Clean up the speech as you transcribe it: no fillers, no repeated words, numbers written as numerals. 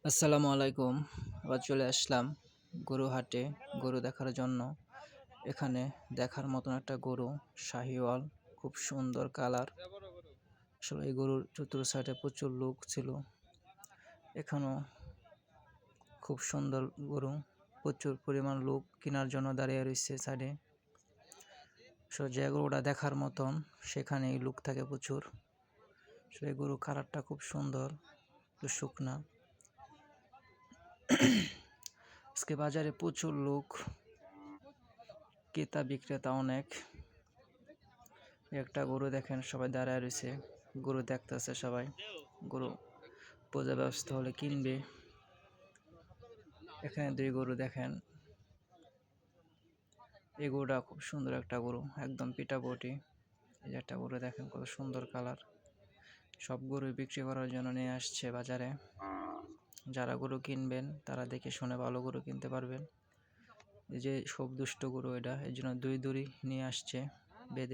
আসসালামু আলাইকুম। আবার চলে আসলাম গরু হাটে গরু দেখার জন্য। এখানে দেখার মতন একটা গরু, শাহিওয়াল, খুব সুন্দর কালার। আসলে এই গরুর চতুর সাইডে প্রচুর লোক ছিল। এখানেও খুব সুন্দর গরু, প্রচুর পরিমাণ লোক কেনার জন্য দাঁড়িয়ে রয়েছে সাইডে। যে গরুটা দেখার মতন সেখানেই লোক থাকে প্রচুর। সেই গরু কালারটা খুব সুন্দর, একটু শুকনা। আজকে বাজারে প্রচুর লোক, ক্রেতা বিক্রেতা অনেক। একটা গরু দেখেন, সবাই দাঁড়ায় রয়েছে, গরু দেখতেছে সবাই। গরু বোঝা ব্যস্ত হলে কিনবে। এখানে দুই গরু দেখেন, এই গরুটা খুব সুন্দর একটা গরু, একদম পিটাপটি। এই যে একটা গরু দেখেন, কত সুন্দর কালার। সব গরু বিক্রি করার জন্য নিয়ে আসছে বাজারে। যারা গরু কিনবেন তারা দেখে শুনে ভালো গরু কিনতে পারবেন। এই যে সব দুষ্ট গরু, এটা এর জন্য দুই দড়ি নিয়ে আসছে বেঁধে।